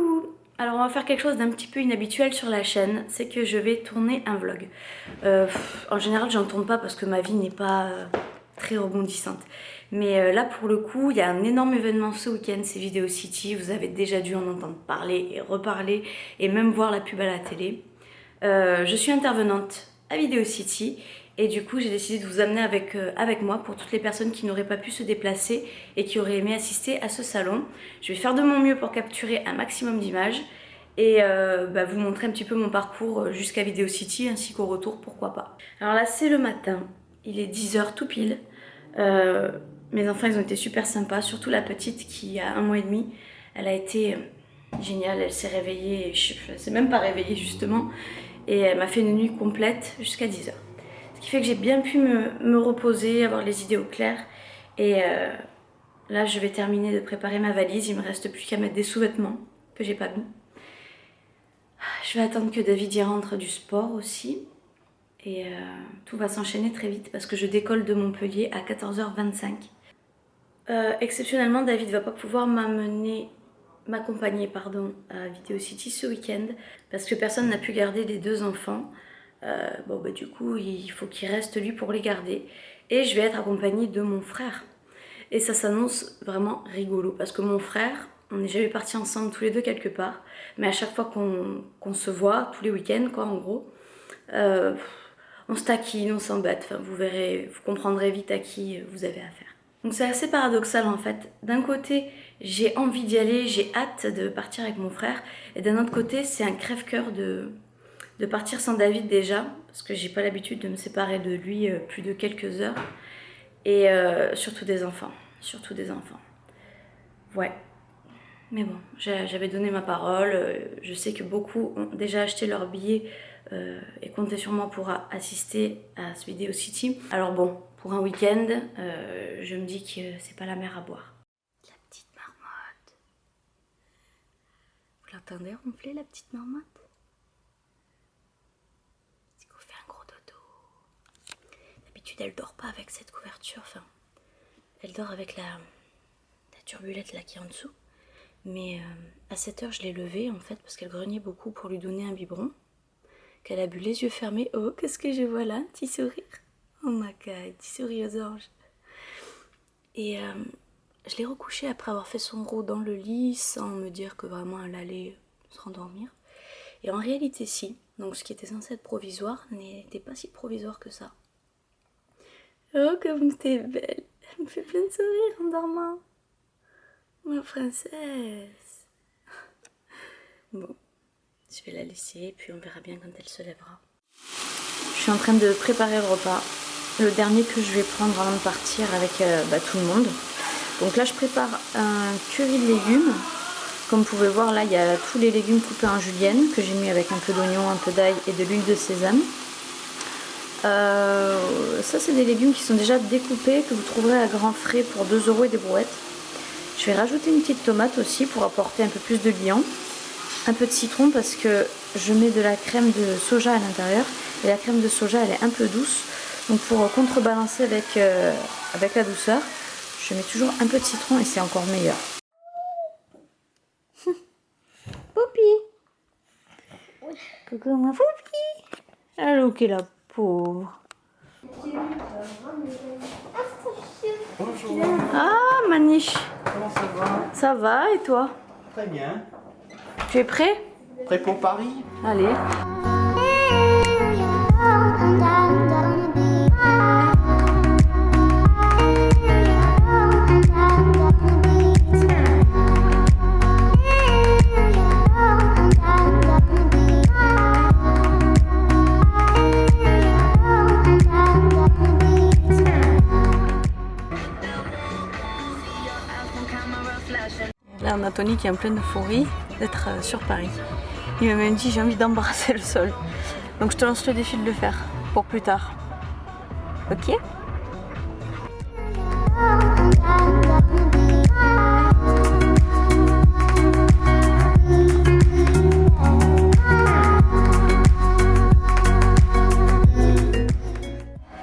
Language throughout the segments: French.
Coucou! Alors on va faire quelque chose d'un petit peu inhabituel sur la chaîne, c'est que je vais tourner un vlog. En général j'en tourne pas parce que ma vie n'est pas très rebondissante. Mais là pour le coup il y a un énorme événement ce week-end, c'est Video City, vous avez déjà dû en entendre parler et reparler et même voir la pub à la télé. Je suis intervenante à Video City et du coup j'ai décidé de vous amener avec moi pour toutes les personnes qui n'auraient pas pu se déplacer et qui auraient aimé assister à ce salon. Je vais faire de mon mieux pour capturer un maximum d'images et vous montrer un petit peu mon parcours jusqu'à Video City ainsi qu'au retour, pourquoi pas. Alors là c'est le matin, il est 10h tout pile. Mes enfants ils ont été super sympas, surtout la petite qui a 1 mois et demi. Elle a été géniale, elle s'est réveillée, elle s'est même pas réveillée justement. Et elle m'a fait une nuit complète jusqu'à 10h. Ce qui fait que j'ai bien pu me reposer, avoir les idées au clair. Et là, je vais terminer de préparer ma valise. Il me reste plus qu'à mettre des sous-vêtements que j'ai pas mis. Je vais attendre que David y rentre du sport aussi. Et tout va s'enchaîner très vite parce que je décolle de Montpellier à 14h25. Exceptionnellement, David va pas pouvoir m'accompagner à Video City ce week-end parce que personne n'a pu garder les 2 enfants. Du coup il faut qu'il reste lui pour les garder et je vais être accompagnée de mon frère et ça s'annonce vraiment rigolo parce que mon frère, on n'est jamais partis ensemble tous les deux quelque part, mais à chaque fois qu'on se voit, tous les week-ends quoi en gros, on se taquine, on s'embête, enfin vous verrez, vous comprendrez vite à qui vous avez affaire. Donc c'est assez paradoxal en fait. D'un côté, j'ai envie d'y aller, j'ai hâte de partir avec mon frère. Et d'un autre côté, c'est un crève-cœur de partir sans David déjà. Parce que j'ai pas l'habitude de me séparer de lui plus de quelques heures. Et surtout des enfants. Surtout des enfants. Ouais. Mais bon, j'avais donné ma parole. Je sais que beaucoup ont déjà acheté leur billet et comptaient sur moi pour assister à ce Video City. Alors bon, pour un week-end, je me dis que c'est pas la mer à boire. La petite marmotte. Vous l'entendez ronfler, la petite marmotte? C'est qu'on fait un gros dodo. D'habitude, elle dort pas avec cette couverture. Enfin, elle dort avec la turbulette là qui est en dessous. Mais à 7h, je l'ai levée en fait parce qu'elle grognait beaucoup pour lui donner un biberon. Qu'elle a bu les yeux fermés. Oh, qu'est-ce que je vois là? Un petit sourire. Oh ma God, petit sourire aux anges. Et je l'ai recouchée après avoir fait son rot dans le lit sans me dire que vraiment elle allait se rendormir. Et en réalité, si. Donc ce qui était censé être provisoire n'était pas si provisoire que ça. Oh, comme t'es belle. Elle me fait plein de sourires en dormant. Ma princesse. Bon, je vais la laisser et puis on verra bien quand elle se lèvera. Je suis en train de préparer le repas. Le dernier que je vais prendre avant de partir avec tout le monde. Donc là je prépare un curry de légumes. Comme vous pouvez voir là il y a tous les légumes coupés en julienne que j'ai mis avec un peu d'oignon, un peu d'ail et de l'huile de sésame. Ça c'est des légumes qui sont déjà découpés que vous trouverez à grands frais pour 2 € et des brouettes. Je vais rajouter une petite tomate aussi pour apporter un peu plus de liant. Un peu de citron parce que je mets de la crème de soja à l'intérieur. Et la crème de soja elle est un peu douce. Donc pour contrebalancer avec la douceur, je mets toujours un peu de citron et c'est encore meilleur. Poupie. Coucou ma Poupie. Allô, qui est la pauvre. Bonjour. Ah, Maniche. Comment ça va? Ça va et toi? Très bien. Tu es prêt? Prêt pour Paris? Allez. Là on a Tony qui est en pleine euphorie d'être sur Paris. Il m'a même dit j'ai envie d'embrasser le sol. Donc je te lance le défi de le faire pour plus tard. Ok?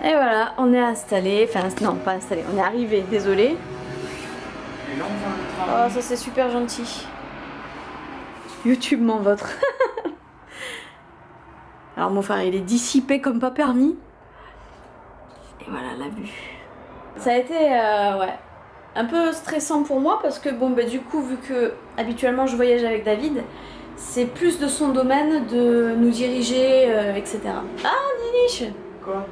Et voilà, on est installé, enfin non pas installé, on est arrivé, désolé. Oh ça c'est super gentil. YouTube m'en vôtre. Alors mon frère il est dissipé comme pas permis. Et voilà la vue. Ça a été ouais, un peu stressant pour moi parce que bon bah du coup vu que habituellement je voyage avec David, c'est plus de son domaine de nous diriger, etc. Ah Niniche, Quoi?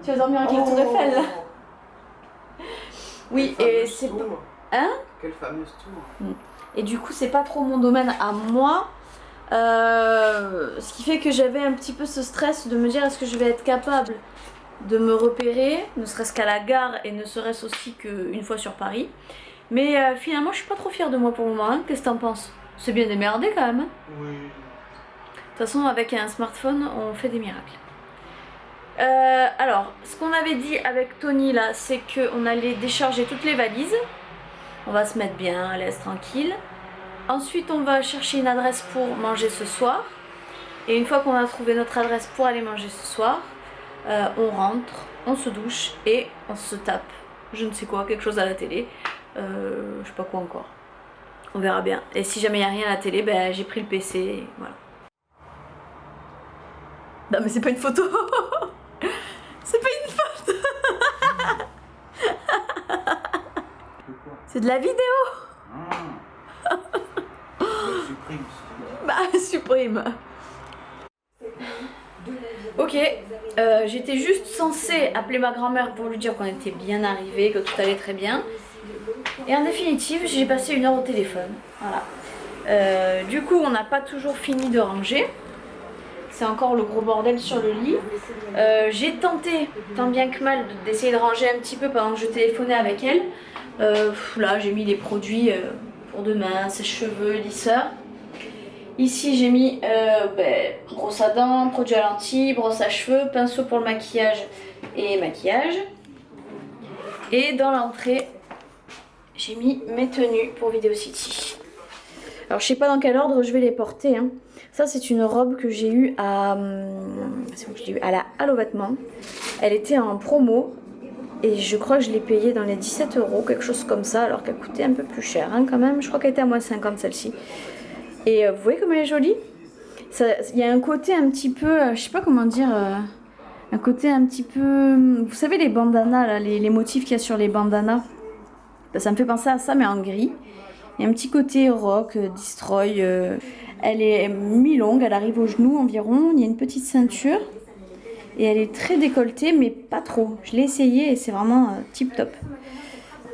tu vas dormir avec la tour Eiffel là. Oui et c'est... Hein? Quelle fameuse tour. Et du coup c'est pas trop mon domaine à moi. Ce qui fait que j'avais un petit peu ce stress de me dire est-ce que je vais être capable de me repérer, ne serait-ce qu'à la gare et ne serait-ce aussi qu'une fois sur Paris. Mais finalement je suis pas trop fière de moi pour le moment, hein. Qu'est-ce que t'en penses? C'est bien démerdé quand même, hein. Oui. De toute façon avec un smartphone on fait des miracles. Alors ce qu'on avait dit avec Tony là, c'est qu'on allait décharger toutes les valises. On va se mettre bien à l'aise tranquille. Ensuite on va chercher une adresse pour manger ce soir. Et une fois qu'on a trouvé notre adresse pour aller manger ce soir, on rentre, on se douche et on se tape je ne sais quoi, quelque chose à la télé. Je sais pas quoi encore. On verra bien. Et si jamais il n'y a rien à la télé, ben, j'ai pris le PC et voilà. Non mais c'est pas une photo. C'est pas une photo. C'est de la vidéo. Supprime. Bah supprime. Ok, j'étais juste censée appeler ma grand-mère pour lui dire qu'on était bien arrivés, que tout allait très bien. Et en définitive, j'ai passé 1 heure au téléphone. Voilà. Du coup, on n'a pas toujours fini de ranger. C'est encore le gros bordel sur le lit. J'ai tenté, tant bien que mal, d'essayer de ranger un petit peu pendant que je téléphonais avec elle. Là, j'ai mis les produits pour demain, sèche-cheveux, lisseur. Ici, j'ai mis brosse à dents, produit à lentilles, brosse à cheveux, pinceau pour le maquillage et maquillage. Et dans l'entrée, j'ai mis mes tenues pour Video City. Alors, je sais pas dans quel ordre je vais les porter, hein. Ça, c'est une robe que j'ai eue à la Halo Vêtements. Elle était en promo et je crois que je l'ai payée dans les 17 €, quelque chose comme ça, alors qu'elle coûtait un peu plus cher, hein, quand même. Je crois qu'elle était à moins 50 celle-ci. Et vous voyez comme elle est jolie? Il y a un côté un petit peu, je sais pas comment dire, un côté un petit peu... Vous savez les bandanas, là, les motifs qu'il y a sur les bandanas? Ben, ça me fait penser à ça, mais en gris. Il y a un petit côté rock, destroy. Elle est mi-longue, elle arrive au genou environ. Il y a une petite ceinture. Et elle est très décolletée, mais pas trop. Je l'ai essayé et c'est vraiment tip top.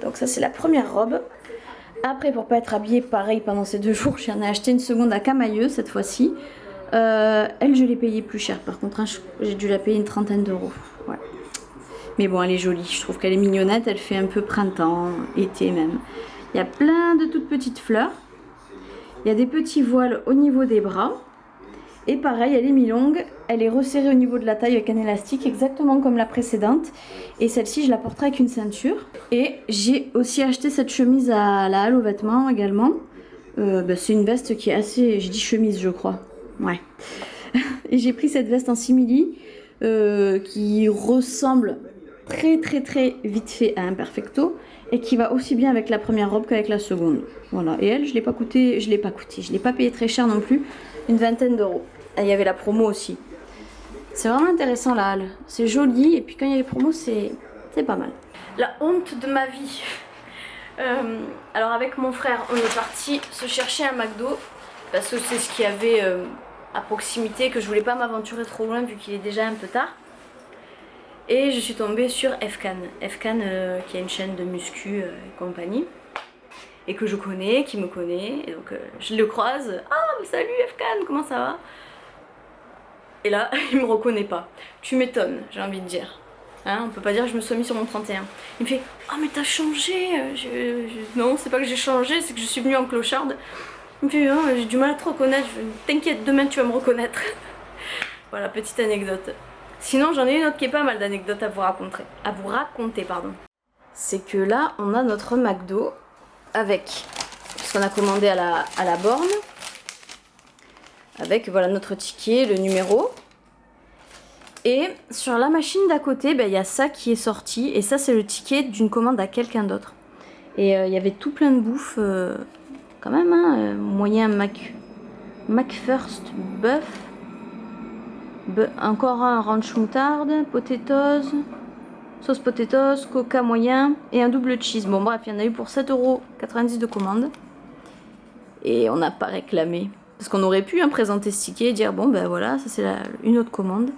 Donc ça, c'est la première robe. Après, pour pas être habillée pareil pendant ces 2 jours, j'en ai acheté une seconde à Camailleux cette fois-ci. Elle, je l'ai payée plus cher. Par contre, hein, j'ai dû la payer une 30aine d'euros. Ouais. Mais bon, elle est jolie. Je trouve qu'elle est mignonnette. Elle fait un peu printemps, été même. Il y a plein de toutes petites fleurs. Il y a des petits voiles au niveau des bras. Et pareil, elle est mi-longue. Elle est resserrée au niveau de la taille avec un élastique, exactement comme la précédente. Et celle-ci, je la porterai avec une ceinture. Et j'ai aussi acheté cette chemise à la Halo Vêtements également. C'est une veste qui est assez... J'ai dit chemise, je crois. Ouais. Et j'ai pris cette veste en simili qui ressemble très vite fait à un perfecto. Et qui va aussi bien avec la première robe qu'avec la seconde. Voilà. Et elle, je l'ai pas payé très cher non plus. Une 20aine d'euros. Et il y avait la promo aussi. C'est vraiment intéressant la halle. C'est joli et puis quand il y a les promos, c'est pas mal. La honte de ma vie. Alors avec mon frère, on est parti se chercher un McDo parce que c'est ce qu'il y avait à proximité, que je voulais pas m'aventurer trop loin vu qu'il est déjà un peu tard. Et je suis tombée sur Efkan. Efkan qui est une chaîne de muscu et compagnie. Et que je connais, qui me connaît. Et donc je le croise. Ah salut Efkan, comment ça va? Et là, il me reconnaît pas. Tu m'étonnes, j'ai envie de dire. Hein, on peut pas dire que je me suis mis sur mon 31. Il me fait ah mais t'as changé. Non, c'est pas que j'ai changé, c'est que je suis venue en clocharde. Il me fait oh, j'ai du mal à te reconnaître. T'inquiète, demain tu vas me reconnaître. Voilà, petite anecdote. Sinon, j'en ai une autre qui est pas mal d'anecdotes à vous raconter. C'est que là, on a notre McDo avec ce qu'on a commandé à la borne. Avec voilà notre ticket, le numéro. Et sur la machine d'à côté, il y a ça qui est sorti. Et ça, c'est le ticket d'une commande à quelqu'un d'autre. Et il y avait tout plein de bouffe. Quand même, hein, moyen Mac. McFirst Buff. Encore un ranch moutarde, potatoes, sauce potatoes, coca moyen et un double cheese. Bon bref, il y en a eu pour 7,90 € de commande. Et on n'a pas réclamé. Parce qu'on aurait pu présenter ce ticket et dire bon ben voilà, ça c'est une autre commande.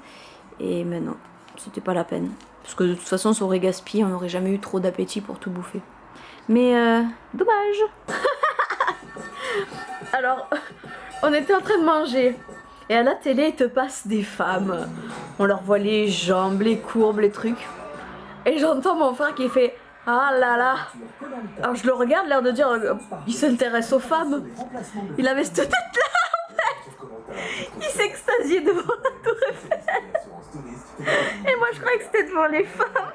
Et mais non, c'était pas la peine. Parce que de toute façon ça aurait gaspillé, on n'aurait jamais eu trop d'appétit pour tout bouffer. Mais dommage. Alors, on était en train de manger. Et à la télé, ils te passent des femmes. On leur voit les jambes, les courbes, les trucs. Et j'entends mon frère qui fait ah là là. Alors je le regarde, l'air de dire il s'intéresse aux femmes. Il avait cette tête-là en fait. Il s'extasiait devant la tour Eiffel. Et moi je croyais que c'était devant les femmes.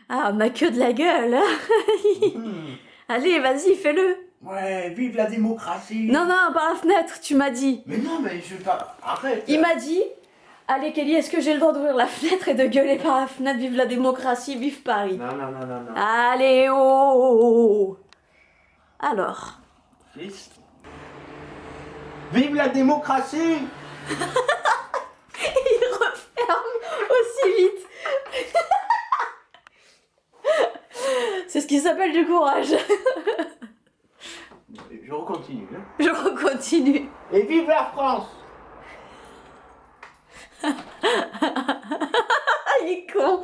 Ah, on a que de la gueule. Allez, vas-y, fais-le. Ouais, vive la démocratie. Non, non, par la fenêtre, tu m'as dit. Mais non, mais je vais pas... Arrête. Il m'a dit, allez Kelly, est-ce que j'ai le droit d'ouvrir la fenêtre et de gueuler par la fenêtre, vive la démocratie, vive Paris. Non, non, non, non, non. Allez, oh. Alors. Fils. Vive la démocratie. Il referme aussi vite. C'est ce qui s'appelle du courage. Je recontinue. Hein. Je recontinue. Et vive la France. Il est con.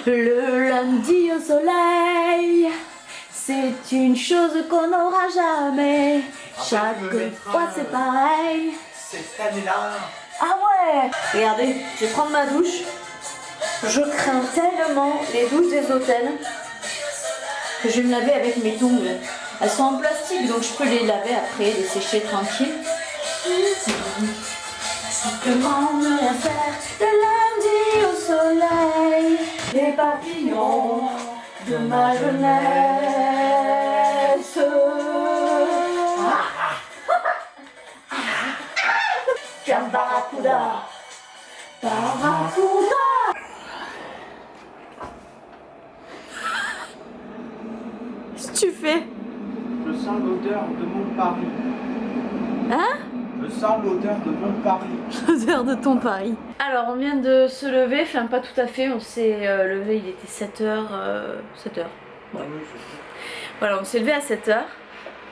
Le lundi au soleil, c'est une chose qu'on n'aura jamais. Chaque fois c'est pareil. Cette année-là. Ah ouais. Regardez, je vais prendre ma douche. Je crains tellement les douches des hôtels que je vais me laver avec mes tongs. Elles sont en plastique donc je peux les laver après, les sécher tranquille. Simplement ne rien faire le lundi au soleil. Les papillons de ma jeunesse. Barracuda, barracuda. Qu'est-ce que tu fais? Je sens l'odeur de mon Paris. Hein? Je sens l'odeur de mon Paris. L'odeur de ton Paris. Alors on vient de se lever, enfin pas tout à fait, on s'est levé, il était 7h. 7h. Ouais. Voilà, on s'est levé à 7h.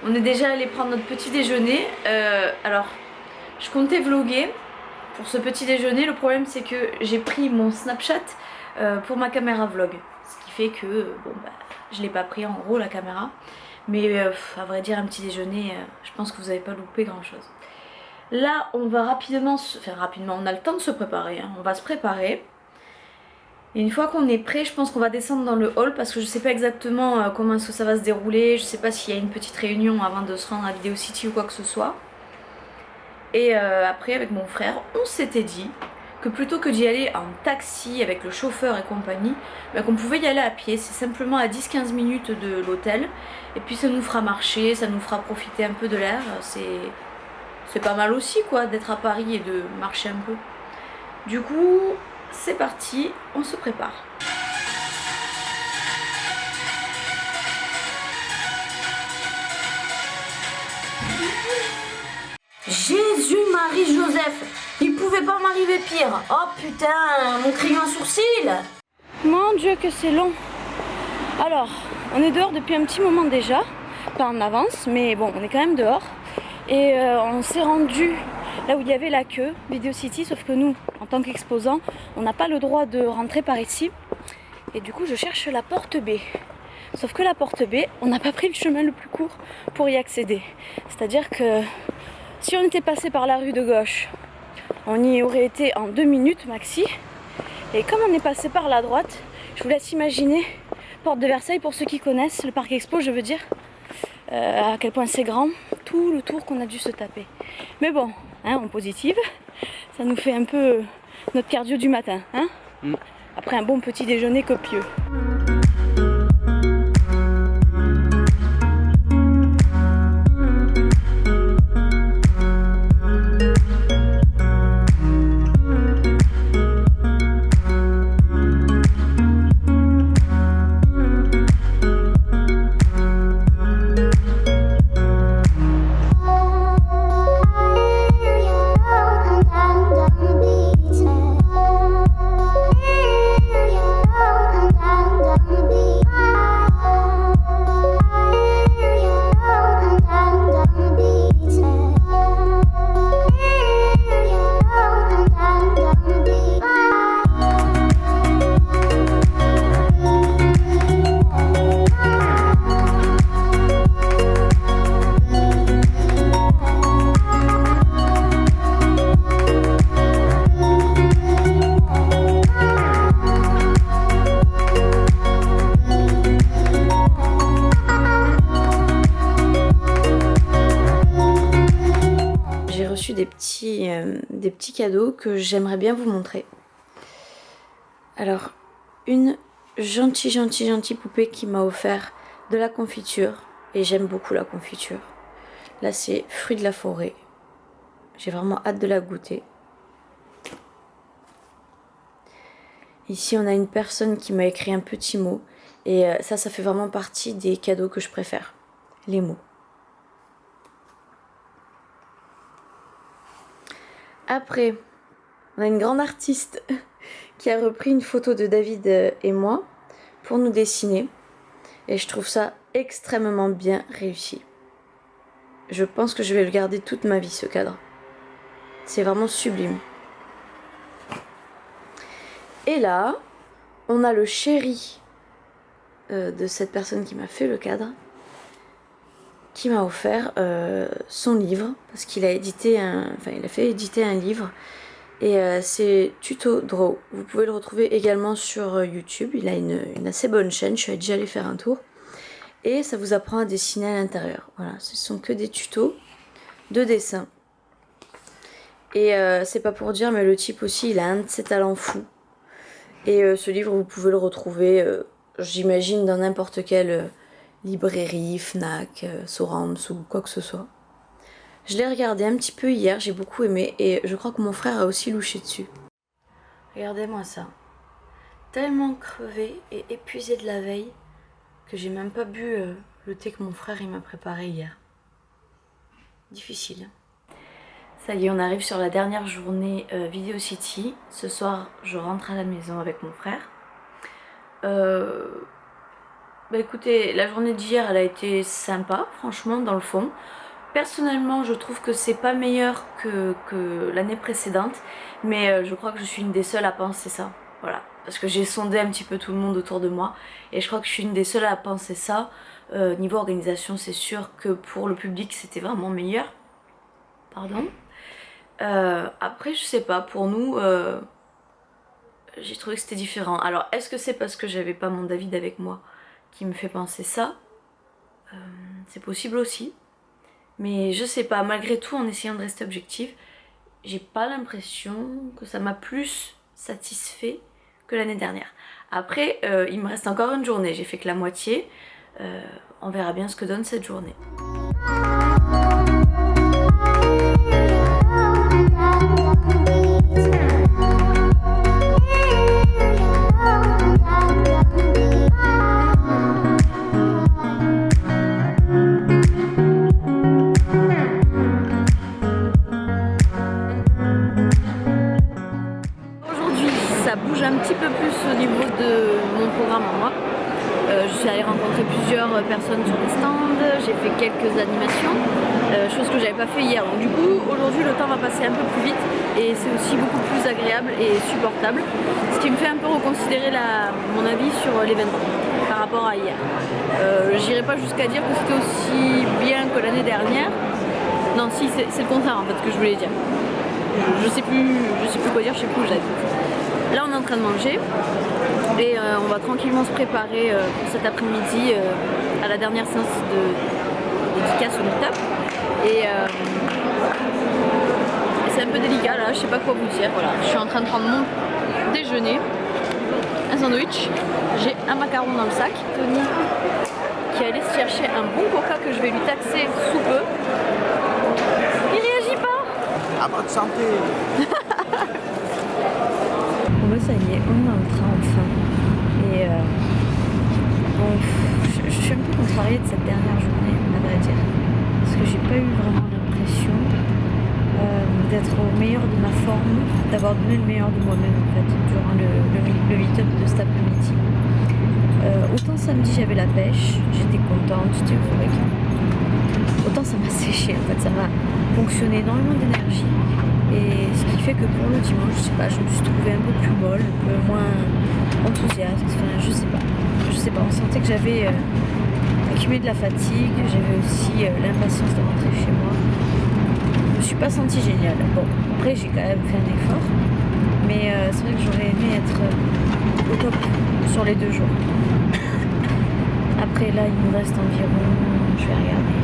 On est déjà allé prendre notre petit déjeuner. Alors, je comptais vlogger pour ce petit déjeuner. Le problème c'est que j'ai pris mon Snapchat pour ma caméra vlog. Ce qui fait que, bon bah, je l'ai pas pris en gros la caméra. Mais à vrai dire, un petit déjeuner, je pense que vous n'avez pas loupé grand chose. Là, on va rapidement, on a le temps de se préparer, hein. On va se préparer. Et une fois qu'on est prêt, je pense qu'on va descendre dans le hall parce que je sais pas exactement comment est-ce que ça va se dérouler. Je sais pas s'il y a une petite réunion avant de se rendre à Video City ou quoi que ce soit. Et après, avec mon frère, on s'était dit que plutôt que d'y aller en taxi avec le chauffeur et compagnie, bah, qu'on pouvait y aller à pied. C'est simplement à 10-15 minutes de l'hôtel. Et puis ça nous fera marcher, ça nous fera profiter un peu de l'air. C'est pas mal aussi quoi d'être à Paris et de marcher un peu. Du coup, c'est parti, on se prépare. Jésus, Marie, Joseph, il pouvait pas m'arriver pire. Oh putain, mon crayon à sourcil. Mon Dieu que c'est long. Alors, on est dehors depuis un petit moment déjà, pas en avance, mais bon, on est quand même dehors. Et on s'est rendu là où il y avait la queue, Video City, sauf que nous, en tant qu'exposants, on n'a pas le droit de rentrer par ici. Et du coup, je cherche la porte B. Sauf que la porte B, on n'a pas pris le chemin le plus court pour y accéder. C'est-à-dire que si on était passé par la rue de gauche, on y aurait été en 2 minutes maxi. Et comme on est passé par la droite, je vous laisse imaginer, porte de Versailles, pour ceux qui connaissent, le parc expo, je veux dire, à quel point c'est grand, tout le tour qu'on a dû se taper. Mais bon, hein, on positive, ça nous fait un peu notre cardio du matin, hein, après un bon petit déjeuner copieux. des petits cadeaux que j'aimerais bien vous montrer. Alors, une gentille poupée qui m'a offert de la confiture. Et j'aime beaucoup la confiture. Là, c'est fruits de la forêt. J'ai vraiment hâte de la goûter. Ici, on a une personne qui m'a écrit un petit mot. Et ça fait vraiment partie des cadeaux que je préfère. Les mots. Après, on a une grande artiste qui a repris une photo de David et moi pour nous dessiner. Et je trouve ça extrêmement bien réussi. Je pense que je vais le garder toute ma vie, ce cadre. C'est vraiment sublime. Et là, on a le chéri de cette personne qui m'a fait le cadre, qui m'a offert son livre, parce qu'il a il a fait éditer un livre. Et c'est Tuto Draw. Vous pouvez le retrouver également sur YouTube. Il a une assez bonne chaîne. Je suis déjà allée faire un tour. Et ça vous apprend à dessiner à l'intérieur. Voilà, ce sont que des tutos de dessin. Et c'est pas pour dire, mais le type aussi, il a un de ses talents fous. Et ce livre, vous pouvez le retrouver, j'imagine, dans n'importe quelle librairie, Fnac, Sorams ou quoi que ce soit. Je l'ai regardé un petit peu hier, j'ai beaucoup aimé. Et je crois que mon frère a aussi louché dessus. Regardez-moi ça. Tellement crevé et épuisé de la veille que j'ai même pas bu le thé que mon frère il m'a préparé hier. Difficile. Ça y est, on arrive sur la dernière journée Video City. Ce soir, je rentre à la maison avec mon frère. Écoutez, la journée d'hier, elle a été sympa, franchement, dans le fond. Personnellement, je trouve que c'est pas meilleur que l'année précédente, mais je crois que je suis une des seules à penser ça. Voilà, parce que j'ai sondé un petit peu tout le monde autour de moi, et je crois que je suis une des seules à penser ça. Niveau organisation, c'est sûr que pour le public, c'était vraiment meilleur. Pardon. Après, je sais pas, pour nous, j'ai trouvé que c'était différent. Alors, est-ce que c'est parce que j'avais pas mon David avec moi qui me fait penser ça? C'est possible aussi. Mais je sais pas, malgré tout, en essayant de rester objective, j'ai pas l'impression que ça m'a plus satisfait que l'année dernière. Après, il me reste encore une journée, j'ai fait que la moitié. On verra bien ce que donne cette journée. Ça bouge un petit peu plus au niveau de mon programme à moi. Je suis allée rencontrer plusieurs personnes sur les stands, j'ai fait quelques animations, chose que j'avais pas fait hier. Donc du coup, aujourd'hui le temps va passer un peu plus vite et c'est aussi beaucoup plus agréable et supportable. Ce qui me fait un peu reconsidérer mon avis sur l'événement par rapport à hier. J'irai pas jusqu'à dire que c'était aussi bien que l'année dernière. Non, si, c'est le contraire en fait que je voulais dire. Je sais plus quoi dire, je sais plus où j'habite. Là on est en train de manger et on va tranquillement se préparer pour cet après-midi à la dernière séance de dédicace au meet-up. Et c'est un peu délicat là, je sais pas quoi vous dire. Voilà, je suis en train de prendre mon déjeuner, un sandwich, j'ai un macaron dans le sac. Tony qui allait se chercher un bon coca que je vais lui taxer sous peu. Il réagit pas. À votre santé. Bon, ça y est, on est dans le train enfin. Et bon, je suis un peu contrariée de cette dernière journée, à vrai dire. Parce que j'ai pas eu vraiment l'impression d'être au meilleur de ma forme, d'avoir donné le meilleur de moi-même en fait, durant le meet-up de cet après-midi. Autant samedi j'avais la pêche, j'étais contente, j'étais euphorique. Autant ça m'a séché en fait, ça m'a fonctionné énormément d'énergie. Et ce qui fait que pour le dimanche, je sais pas, je me suis trouvée un peu plus molle, un peu moins enthousiaste, enfin je sais pas, on sentait que j'avais accumulé de la fatigue, j'avais aussi l'impatience de rentrer chez moi. Je me suis pas sentie géniale. Bon, après j'ai quand même fait un effort, mais c'est vrai que j'aurais aimé être au top sur les 2 jours. Après là, il nous reste environ, je vais regarder,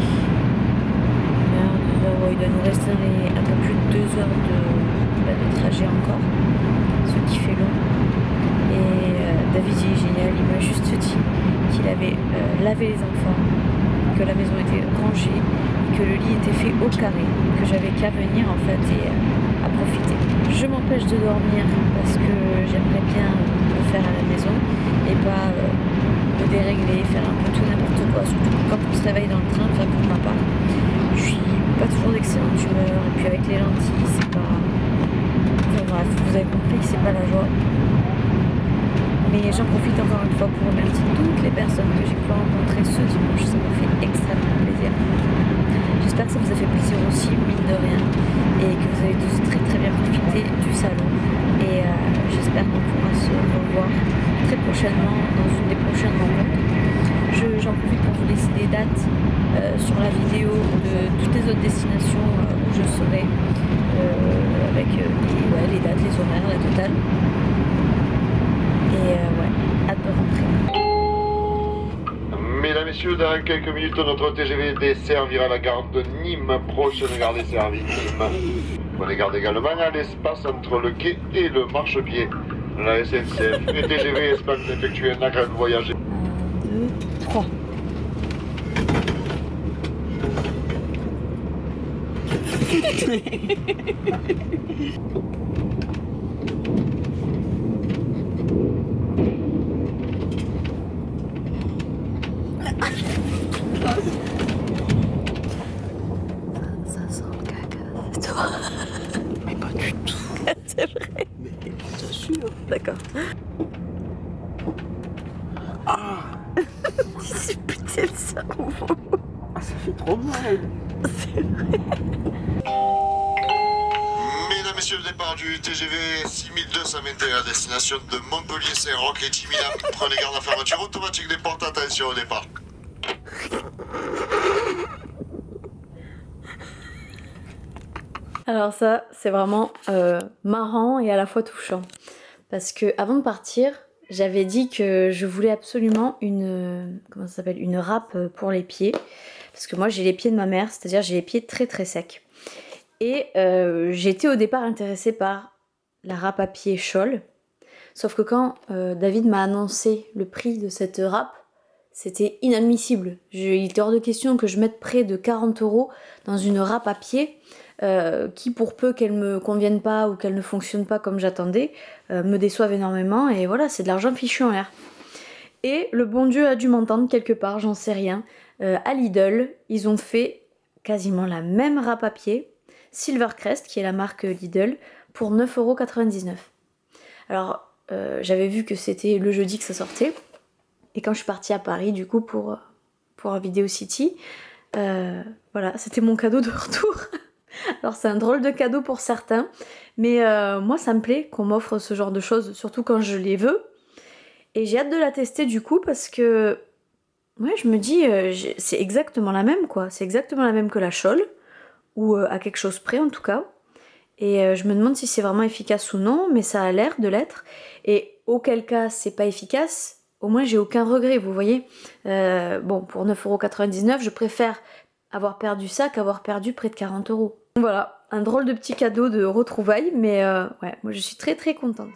il doit nous rester un peu plus de heures de trajet encore, ce qui fait long. Et David il est génial, il m'a juste dit qu'il avait lavé les enfants, que la maison était rangée, que le lit était fait au carré, que j'avais qu'à venir en fait et à profiter. Je m'empêche de dormir parce que j'aimerais bien le faire à la maison et pas me dérégler, faire un peu tout n'importe quoi, surtout quand on se réveille dans le train, enfin pour ma part. Je suis pas toujours d'excellente humeur et puis avec les lentilles c'est pas... Enfin bref, vous avez compris que c'est pas la joie. Mais j'en profite encore une fois pour remercier toutes les personnes que j'ai pu rencontrer ce dimanche, ça m'a fait extrêmement plaisir. J'espère que ça vous a fait plaisir aussi, mine de rien, et que vous avez tous très très bien profité du salon. Et j'espère qu'on pourra se revoir très prochainement dans une des prochaines rencontres. J'en profite pour vous laisser des dates sur la vidéo de toutes les autres destinations où je serai, avec les dates, les horaires, la totale. Et ouais, hâte de rentrer. Mesdames, Messieurs, dans quelques minutes, notre TGV desservira la gare de Nîmes, prochaine gare desservie Nîmes. Prenez garde également à l'espace entre le quai et le marchepied. La SNCF et TGV espèrent effectuer un agréable voyage. 1, 2, 3. Ça sent le caca, c'est toi. Mais pas du tout. C'est vrai. Mais bien sûr. D'accord. Ah, C'est putain de cerveau. ah, ça fait trop mal. C'est vrai. Mesdames, Messieurs, le départ du TGV 6221 à destination de Montpellier, Saint-Roch et Timilan. Prenez garde à la fermeture automatique des portes. Attention au départ. Alors ça, c'est vraiment marrant et à la fois touchant. Parce que avant de partir, j'avais dit que je voulais absolument comment ça s'appelle, une râpe pour les pieds. Parce que moi, j'ai les pieds de ma mère, c'est-à-dire j'ai les pieds très très secs. Et j'étais au départ intéressée par la râpe à pied Scholl. Sauf que quand David m'a annoncé le prix de cette râpe, c'était inadmissible. Il était hors de question que je mette près de 40 € dans une râpe à pied qui, pour peu qu'elle me convienne pas ou qu'elle ne fonctionne pas comme j'attendais, me déçoivent énormément. Et voilà, c'est de l'argent fichu en l'air. Et le bon Dieu a dû m'entendre quelque part, j'en sais rien. À Lidl, ils ont fait quasiment la même râpe à pied, Silvercrest, qui est la marque Lidl, pour 9,99 €. Alors, j'avais vu que c'était le jeudi que ça sortait. Et quand je suis partie à Paris, du coup, pour Video City, voilà, c'était mon cadeau de retour. Alors, c'est un drôle de cadeau pour certains, mais moi, ça me plaît qu'on m'offre ce genre de choses, surtout quand je les veux. Et j'ai hâte de la tester, du coup, parce que, ouais, je me dis, c'est exactement la même, quoi. C'est exactement la même que la Scholl, ou à quelque chose près, en tout cas. Et je me demande si c'est vraiment efficace ou non, mais ça a l'air de l'être. Et auquel cas, c'est pas efficace, au moins j'ai aucun regret, vous voyez. Bon, pour 9,99 €, je préfère avoir perdu ça qu'avoir perdu près de 40 €. Voilà, un drôle de petit cadeau de retrouvailles, mais ouais, moi je suis très très contente.